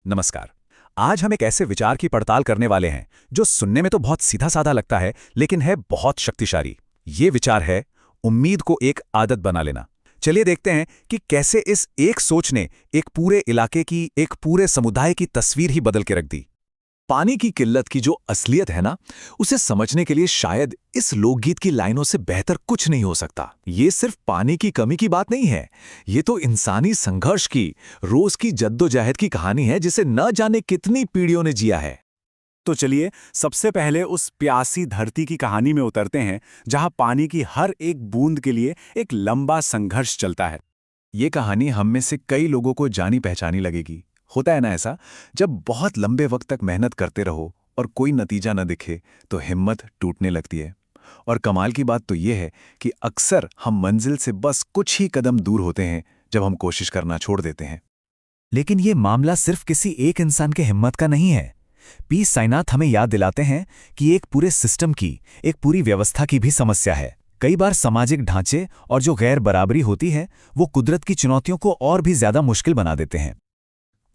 नमस्कार। आज हम एक ऐसे विचार की पड़ताल करने वाले हैं जो सुनने में तो बहुत सीधा साधा लगता है, लेकिन है बहुत शक्तिशाली। ये विचार है उम्मीद को एक आदत बना लेना। चलिए देखते हैं कि कैसे इस एक सोच ने एक पूरे इलाके की, एक पूरे समुदाय की तस्वीर ही बदल के रख दी। पानी की किल्लत की जो असलियत है ना, उसे समझने के लिए शायद इस लोकगीत की लाइनों से बेहतर कुछ नहीं हो सकता। ये सिर्फ पानी की कमी की बात नहीं है, ये तो इंसानी संघर्ष की, रोज की जद्दोजहद की कहानी है जिसे न जाने कितनी पीढ़ियों ने जिया है। तो चलिए सबसे पहले उस प्यासी धरती की कहानी में उतरते हैं जहां पानी की हर एक बूंद के लिए एक लंबा संघर्ष चलता है। ये कहानी हम में से कई लोगों को जानी पहचानी लगेगी। होता है ना ऐसा, जब बहुत लंबे वक्त तक मेहनत करते रहो और कोई नतीजा न दिखे तो हिम्मत टूटने लगती है। और कमाल की बात तो ये है कि अक्सर हम मंजिल से बस कुछ ही कदम दूर होते हैं जब हम कोशिश करना छोड़ देते हैं। लेकिन ये मामला सिर्फ किसी एक इंसान के हिम्मत का नहीं है। पी साईनाथ हमें याद दिलाते हैं कि एक पूरे सिस्टम की, एक पूरी व्यवस्था की भी समस्या है। कई बार सामाजिक ढांचे और जो गैर बराबरी होती है वो कुदरत की चुनौतियों को और भी ज्यादा मुश्किल बना देते हैं।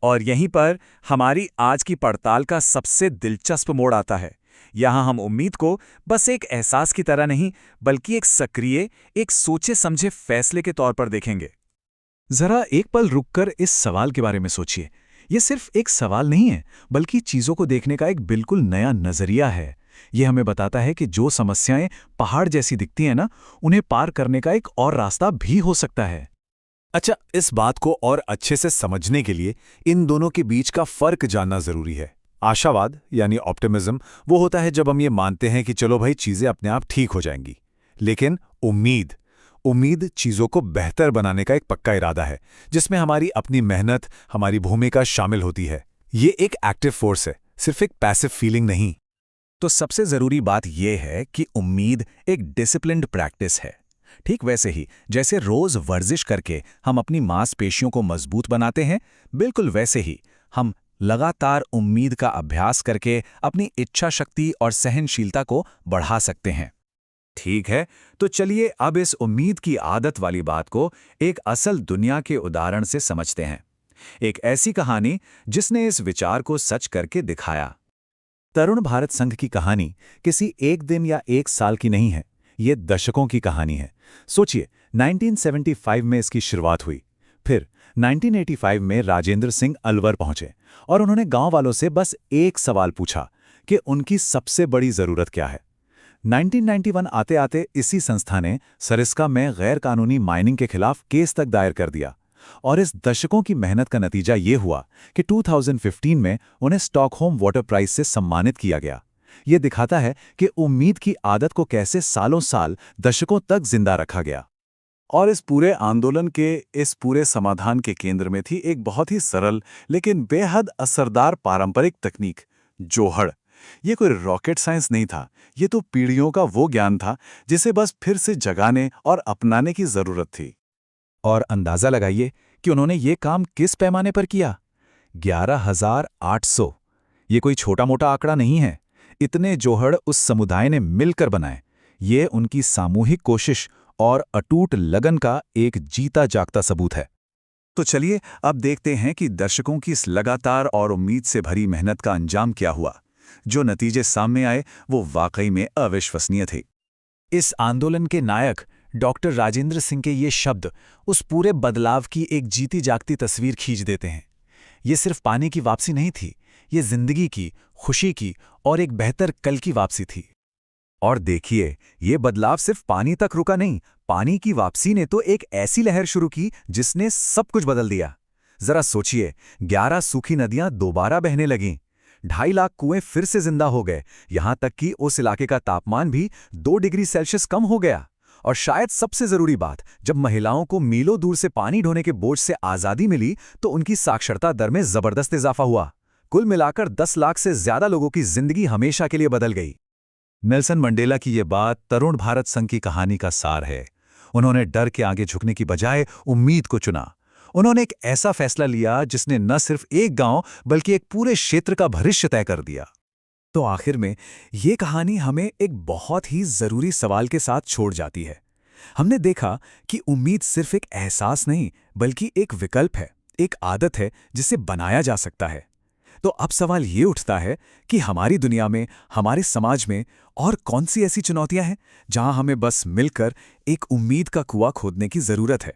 और यहीं पर हमारी आज की पड़ताल का सबसे दिलचस्प मोड़ आता है। यहाँ हम उम्मीद को बस एक एहसास की तरह नहीं, बल्कि एक सक्रिय, एक सोचे समझे फैसले के तौर पर देखेंगे। जरा एक पल रुककर इस सवाल के बारे में सोचिए। ये सिर्फ एक सवाल नहीं है, बल्कि चीजों को देखने का एक बिल्कुल नया नजरिया है। ये हमें बताता है कि जो समस्याएं पहाड़ जैसी दिखती हैं ना, उन्हें पार करने का एक और रास्ता भी हो सकता है। अच्छा, इस बात को और अच्छे से समझने के लिए इन दोनों के बीच का फर्क जानना जरूरी है। आशावाद यानी ऑप्टिमिज्म वो होता है जब हम ये मानते हैं कि चलो भाई चीजें अपने आप ठीक हो जाएंगी। लेकिन उम्मीद उम्मीद चीजों को बेहतर बनाने का एक पक्का इरादा है, जिसमें हमारी अपनी मेहनत, हमारी भूमिका शामिल होती है। ये एक एक्टिव फोर्स है, सिर्फ एक पैसिव फीलिंग नहीं। तो सबसे जरूरी बात यह है कि उम्मीद एक डिसिप्लिन्ड प्रैक्टिस है। ठीक वैसे ही जैसे रोज वर्जिश करके हम अपनी मांसपेशियों को मजबूत बनाते हैं, बिल्कुल वैसे ही हम लगातार उम्मीद का अभ्यास करके अपनी इच्छा शक्ति और सहनशीलता को बढ़ा सकते हैं। ठीक है, तो चलिए अब इस उम्मीद की आदत वाली बात को एक असल दुनिया के उदाहरण से समझते हैं। एक ऐसी कहानी जिसने इस विचार को सच करके दिखाया। तरुण भारत संघ की कहानी किसी एक दिन या एक साल की नहीं है, ये दशकों की कहानी है। सोचिए, 1975 में इसकी शुरुआत हुई। फिर 1985 में राजेंद्र सिंह अलवर पहुंचे और उन्होंने गांव वालों से बस एक सवाल पूछा कि उनकी सबसे बड़ी जरूरत क्या है। 1991 आते आते इसी संस्था ने सरिस्का में गैर कानूनी माइनिंग के खिलाफ केस तक दायर कर दिया। और इस दशकों की मेहनत का नतीजा ये हुआ कि 2015 में उन्हें स्टॉकहोम वाटर प्राइज से सम्मानित किया गया। ये दिखाता है कि उम्मीद की आदत को कैसे सालों साल, दशकों तक जिंदा रखा गया। और इस पूरे आंदोलन के, इस पूरे समाधान के केंद्र में थी एक बहुत ही सरल लेकिन बेहद असरदार पारंपरिक तकनीक, जोहड़। ये कोई रॉकेट साइंस नहीं था, ये तो पीढ़ियों का वो ज्ञान था जिसे बस फिर से जगाने और अपनाने की जरूरत थी। और अंदाजा लगाइए कि उन्होंने ये काम किस पैमाने पर किया। 11,800। ये कोई छोटा मोटा आंकड़ा नहीं है। इतने जोहड़ उस समुदाय ने मिलकर बनाए। ये उनकी सामूहिक कोशिश और अटूट लगन का एक जीता जागता सबूत है। तो चलिए अब देखते हैं कि दर्शकों की इस लगातार और उम्मीद से भरी मेहनत का अंजाम क्या हुआ। जो नतीजे सामने आए वो वाकई में अविश्वसनीय थे। इस आंदोलन के नायक डॉक्टर राजेंद्र सिंह के ये शब्द उस पूरे बदलाव की एक जीती जागती तस्वीर खींच देते हैं। ये सिर्फ पानी की वापसी नहीं थी, ये जिंदगी की, खुशी की और एक बेहतर कल की वापसी थी। और देखिए, ये बदलाव सिर्फ पानी तक रुका नहीं, पानी की वापसी ने तो एक ऐसी लहर शुरू की जिसने सब कुछ बदल दिया। जरा सोचिए, 11 सूखी नदियां दोबारा बहने लगीं, 2.5 लाख कुएं फिर से जिंदा हो गए, यहां तक कि उस इलाके का तापमान भी 2 डिग्री सेल्सियस कम हो गया। और शायद सबसे जरूरी बात, जब महिलाओं को मीलों दूर से पानी ढोने के बोझ से आजादी मिली तो उनकी साक्षरता दर में जबरदस्त इजाफा हुआ। कुल मिलाकर 10 लाख से ज्यादा लोगों की जिंदगी हमेशा के लिए बदल गई। नेल्सन मंडेला की यह बात तरुण भारत संघ की कहानी का सार है। उन्होंने डर के आगे झुकने की बजाय उम्मीद को चुना। उन्होंने एक ऐसा फैसला लिया जिसने न सिर्फ एक गांव बल्कि एक पूरे क्षेत्र का भविष्य तय कर दिया। तो आखिर में ये कहानी हमें एक बहुत ही जरूरी सवाल के साथ छोड़ जाती है। हमने देखा कि उम्मीद सिर्फ एक एहसास नहीं, बल्कि एक विकल्प है, एक आदत है जिसे बनाया जा सकता है। तो अब सवाल ये उठता है कि हमारी दुनिया में, हमारे समाज में और कौन सी ऐसी चुनौतियां हैं जहां हमें बस मिलकर एक उम्मीद का कुआं खोदने की जरूरत है।